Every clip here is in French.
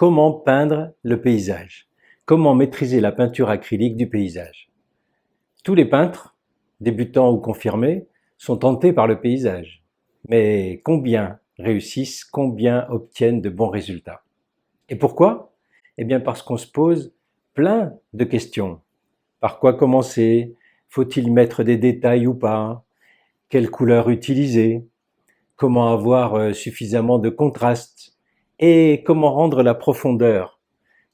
comment peindre le paysage? Comment maîtriser la peinture acrylique du paysage? Tous les peintres, débutants ou confirmés, sont tentés par le paysage. Mais combien réussissent, combien obtiennent de bons résultats? Et pourquoi? Eh bien parce qu'on se pose plein de questions. Par quoi commencer? Faut-il mettre des détails ou pas? Quelle couleur utiliser? Comment avoir suffisamment de contraste? Et comment rendre la profondeur?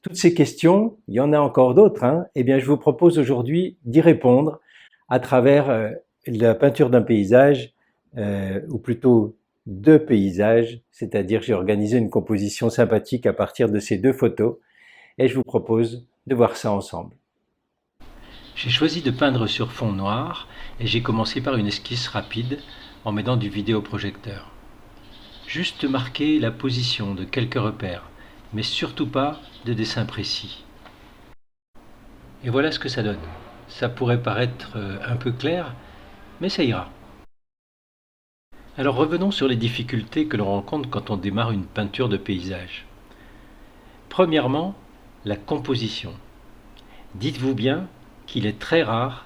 Toutes ces questions, il y en a encore d'autres, hein, eh bien je vous propose aujourd'hui d'y répondre à travers la peinture d'un paysage, ou plutôt deux paysages, c'est-à-dire j'ai organisé une composition sympathique à partir de ces deux photos et je vous propose de voir ça ensemble. J'ai choisi de peindre sur fond noir et j'ai commencé par une esquisse rapide en m'aidant du vidéoprojecteur. Juste marquer la position de quelques repères, mais surtout pas de dessin précis. Et voilà ce que ça donne. Ça pourrait paraître un peu clair, mais ça ira. Alors revenons sur les difficultés que l'on rencontre quand on démarre une peinture de paysage. Premièrement, la composition. Dites-vous bien qu'il est très rare,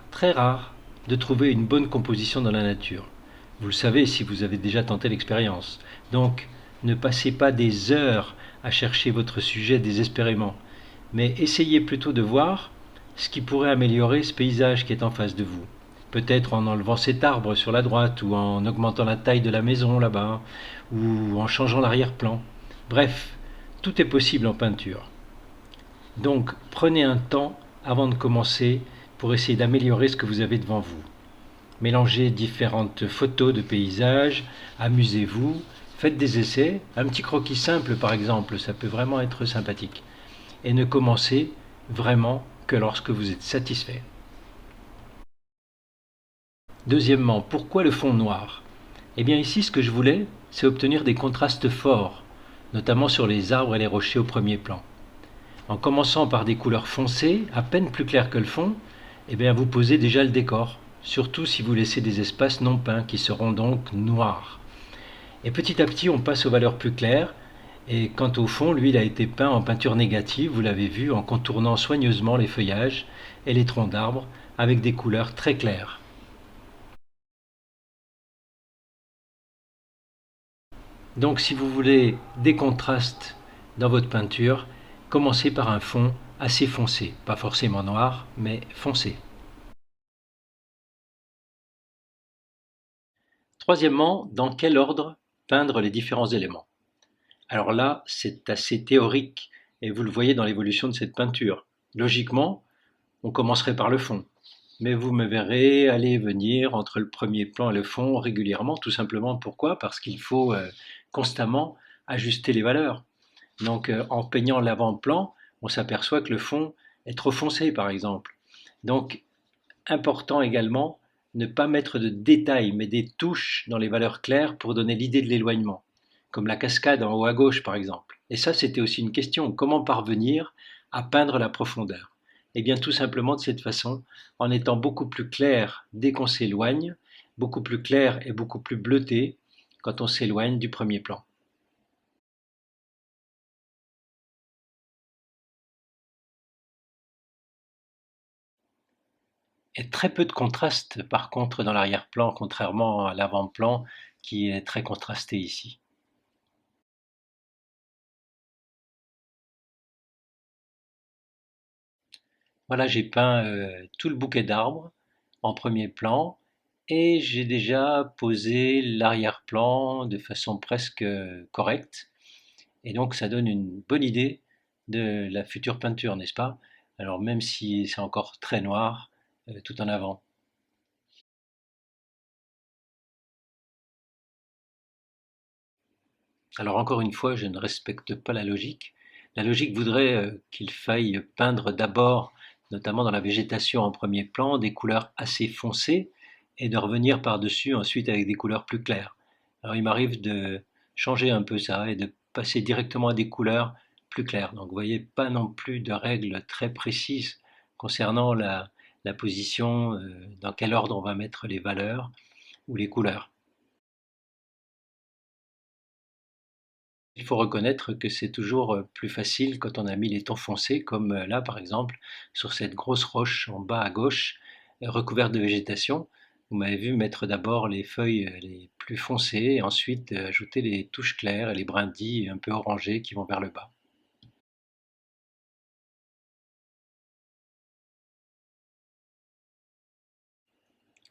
de trouver une bonne composition dans la nature. Vous le savez si vous avez déjà tenté l'expérience. Donc, ne passez pas des heures à chercher votre sujet désespérément, mais essayez plutôt de voir ce qui pourrait améliorer ce paysage qui est en face de vous. Peut-être en enlevant cet arbre sur la droite, ou en augmentant la taille de la maison là-bas, ou en changeant l'arrière-plan. Bref, tout est possible en peinture. Donc prenez un temps avant de commencer pour essayer d'améliorer ce que vous avez devant vous. Mélangez différentes photos de paysages, amusez-vous, faites des essais, un petit croquis simple par exemple, ça peut vraiment être sympathique. Et ne commencez vraiment que lorsque vous êtes satisfait. Deuxièmement, pourquoi le fond noir? Eh bien ici, ce que je voulais, c'est obtenir des contrastes forts, notamment sur les arbres et les rochers au premier plan. En commençant par des couleurs foncées, à peine plus claires que le fond, eh bien vous posez déjà le décor, surtout si vous laissez des espaces non peints qui seront donc noirs. Et petit à petit, on passe aux valeurs plus claires, et quant au fond, lui, il a été peint en peinture négative, vous l'avez vu, en contournant soigneusement les feuillages et les troncs d'arbres avec des couleurs très claires. Donc si vous voulez des contrastes dans votre peinture, commencez par un fond assez foncé, pas forcément noir, mais foncé. Troisièmement, dans quel ordre peindre les différents éléments? Alors là, c'est assez théorique et vous le voyez dans l'évolution de cette peinture. Logiquement, on commencerait par le fond, mais vous me verrez aller et venir entre le premier plan et le fond régulièrement, tout simplement pourquoi? Parce qu'il faut constamment ajuster les valeurs. Donc en peignant l'avant-plan, on s'aperçoit que le fond est trop foncé par exemple. Donc important également, ne pas mettre de détails, mais des touches dans les valeurs claires pour donner l'idée de l'éloignement, comme la cascade en haut à gauche par exemple. Et ça, c'était aussi une question, comment parvenir à peindre la profondeur? Eh bien tout simplement de cette façon, en étant beaucoup plus clair dès qu'on s'éloigne, beaucoup plus clair et beaucoup plus bleuté quand on s'éloigne du premier plan. Et très peu de contraste par contre dans l'arrière-plan, contrairement à l'avant-plan qui est très contrasté ici. Voilà, j'ai peint tout le bouquet d'arbres en premier plan et j'ai déjà posé l'arrière-plan de façon presque correcte. Et donc ça donne une bonne idée de la future peinture, n'est-ce pas? Alors même si c'est encore très noir tout en avant. Alors encore une fois, je ne respecte pas la logique. La logique voudrait qu'il faille peindre d'abord, notamment dans la végétation en premier plan, des couleurs assez foncées et de revenir par-dessus ensuite avec des couleurs plus claires. Alors il m'arrive de changer un peu ça et de passer directement à des couleurs plus claires. Donc vous voyez, pas non plus de règles très précises concernant la position, dans quel ordre on va mettre les valeurs ou les couleurs. Il faut reconnaître que c'est toujours plus facile quand on a mis les tons foncés, comme là par exemple, sur cette grosse roche en bas à gauche, recouverte de végétation. Vous m'avez vu mettre d'abord les feuilles les plus foncées et ensuite ajouter les touches claires et les brindilles un peu orangées qui vont vers le bas.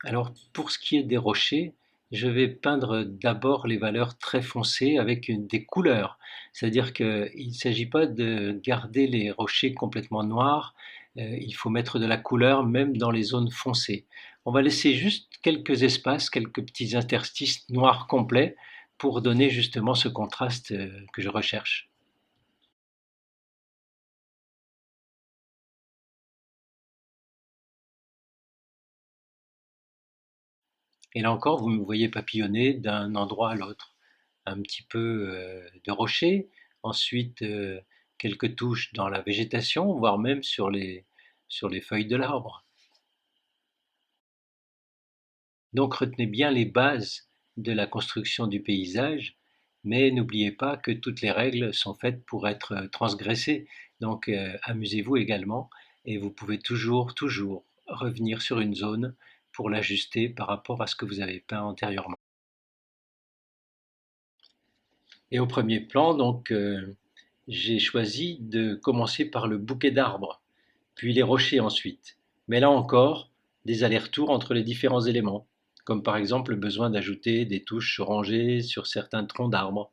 Alors, pour ce qui est des rochers, je vais peindre d'abord les valeurs très foncées avec des couleurs. C'est-à-dire qu'il ne s'agit pas de garder les rochers complètement noirs, il faut mettre de la couleur même dans les zones foncées. On va laisser juste quelques espaces, quelques petits interstices noirs complets pour donner justement ce contraste que je recherche. Et là encore, vous me voyez papillonner d'un endroit à l'autre. Un petit peu de rocher, ensuite quelques touches dans la végétation, voire même sur les feuilles de l'arbre. Donc retenez bien les bases de la construction du paysage, mais n'oubliez pas que toutes les règles sont faites pour être transgressées. Donc amusez-vous également et vous pouvez toujours revenir sur une zone pour l'ajuster par rapport à ce que vous avez peint antérieurement. Et au premier plan, donc, j'ai choisi de commencer par le bouquet d'arbres, puis les rochers ensuite. Mais là encore, des allers-retours entre les différents éléments, comme par exemple le besoin d'ajouter des touches orangées sur certains troncs d'arbres.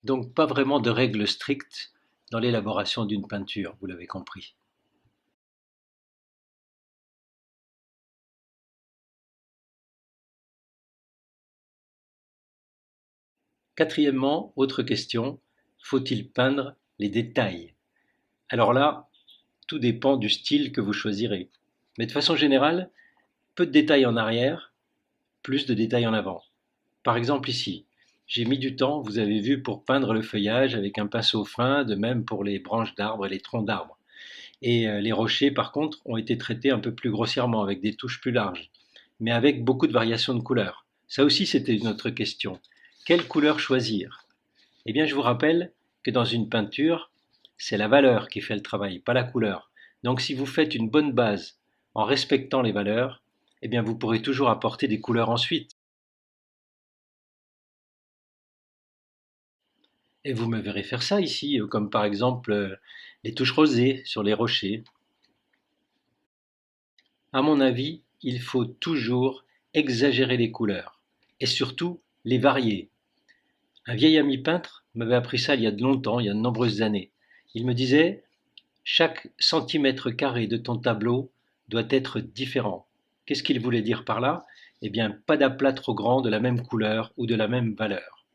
Donc pas vraiment de règles strictes dans l'élaboration d'une peinture, vous l'avez compris. Quatrièmement, autre question, faut-il peindre les détails? Alors là, tout dépend du style que vous choisirez. Mais de façon générale, peu de détails en arrière, plus de détails en avant. Par exemple ici, j'ai mis du temps, vous avez vu, pour peindre le feuillage avec un pinceau fin, de même pour les branches d'arbres et les troncs d'arbres. Et les rochers, par contre, ont été traités un peu plus grossièrement, avec des touches plus larges, mais avec beaucoup de variations de couleurs. Ça aussi, c'était une autre question. Quelle couleur choisir? Eh bien, je vous rappelle que dans une peinture, c'est la valeur qui fait le travail, pas la couleur. Donc, si vous faites une bonne base en respectant les valeurs, eh bien, vous pourrez toujours apporter des couleurs ensuite. Et vous me verrez faire ça ici, comme par exemple les touches rosées sur les rochers. À mon avis, il faut toujours exagérer les couleurs et surtout les varier. Un vieil ami peintre m'avait appris ça il y a de longtemps, il y a de nombreuses années. Il me disait: chaque centimètre carré de ton tableau doit être différent. Qu'est-ce qu'il voulait dire par là? Eh bien, pas d'aplat trop grand de la même couleur ou de la même valeur.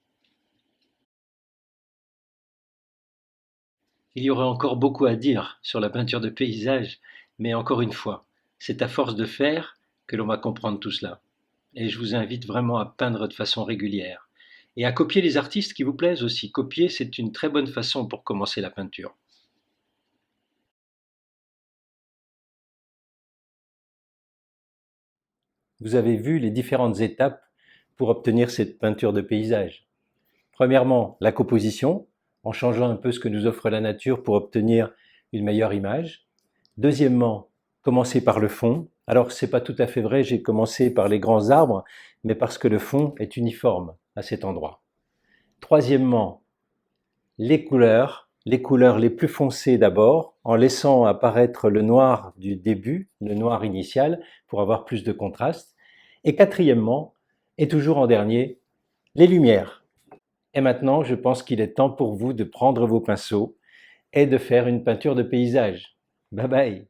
Il y aurait encore beaucoup à dire sur la peinture de paysage, mais encore une fois, c'est à force de faire que l'on va comprendre tout cela. Et je vous invite vraiment à peindre de façon régulière. Et à copier les artistes qui vous plaisent aussi. Copier, c'est une très bonne façon pour commencer la peinture. Vous avez vu les différentes étapes pour obtenir cette peinture de paysage. Premièrement, la composition, en changeant un peu ce que nous offre la nature pour obtenir une meilleure image. Deuxièmement, commencer par le fond. Alors, c'est pas tout à fait vrai, j'ai commencé par les grands arbres, mais parce que le fond est uniforme à cet endroit. Troisièmement, les couleurs les plus foncées d'abord, en laissant apparaître le noir du début, le noir initial, pour avoir plus de contraste. Et quatrièmement, et toujours en dernier, les lumières. Et maintenant, je pense qu'il est temps pour vous de prendre vos pinceaux et de faire une peinture de paysage. Bye bye!